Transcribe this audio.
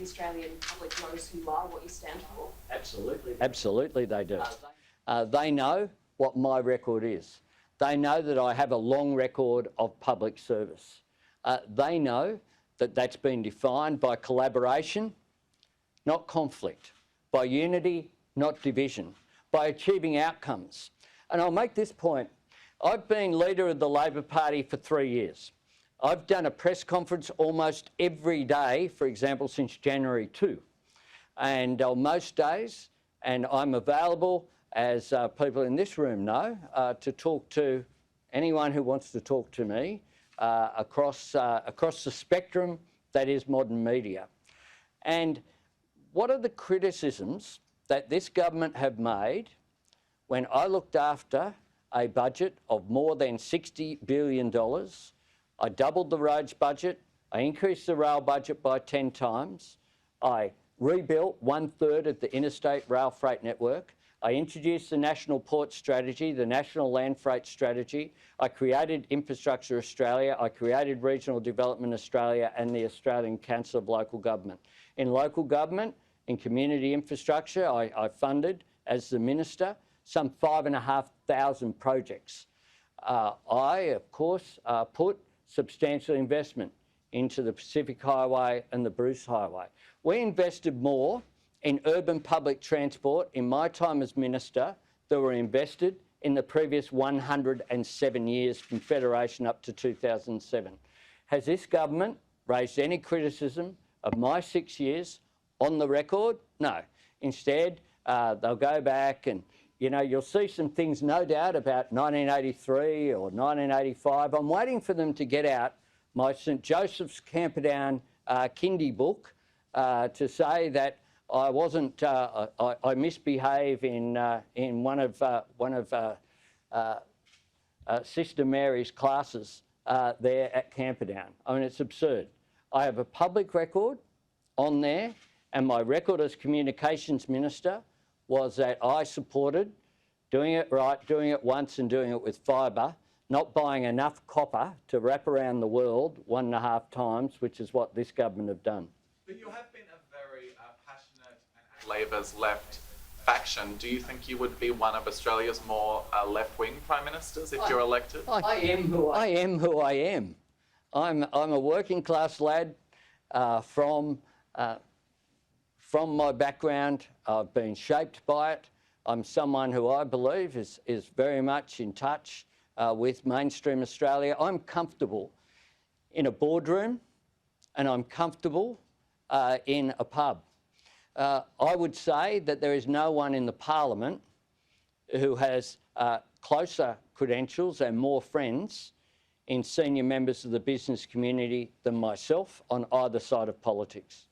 Australian public knows who you are, what you stand for? Absolutely. Absolutely they do. They know what my record is. They know that I have a long record of public service. They know that that's been defined by collaboration, not conflict, by unity, not division, by achieving outcomes. And I'll make this point. I've been leader of the Labor Party for 3 years. I've done a press conference almost every day, for example, since January 2. And on most days, and I'm available, as people in this room know, to talk to anyone who wants to talk to me across the spectrum that is modern media. And what are the criticisms that this government have made when I looked after a budget of more than $60 billion? I doubled the roads budget, I increased the rail budget by 10 times, I rebuilt 1/3 of the interstate rail freight network, I introduced the National Port Strategy, the National Land Freight Strategy, I created Infrastructure Australia, I created Regional Development Australia and the Australian Council of Local Government. In local government, in community infrastructure, I funded, as the Minister, some 5,500 projects. I, of course, put substantial investment into the Pacific Highway and the Bruce Highway. We invested more in urban public transport in my time as Minister than were invested in the previous 107 years from Federation up to 2007. Has this government raised any criticism of my 6 years on the record? No. Instead, they'll go back and, you know, you'll see some things, no doubt, about 1983 or 1985. I'm waiting for them to get out my St Joseph's Camperdown kindy book to say that I wasn't, I misbehave in one of Sister Mary's classes there at Camperdown. I mean, it's absurd. I have a public record on there, and my record as Communications Minister was that I supported doing it right, doing it once and doing it with fibre, not buying enough copper to wrap around the world 1.5 times, which is what this government have done. But you have been a very passionate and Labor's left faction. Do you think you would be one of Australia's more left-wing Prime Ministers if you're elected? I am who I am. I'm a working class lad from my background. I've been shaped by it. I'm someone who I believe is very much in touch with mainstream Australia. I'm comfortable in a boardroom and I'm comfortable in a pub. I would say that there is no one in the Parliament who has closer credentials and more friends in senior members of the business community than myself on either side of politics.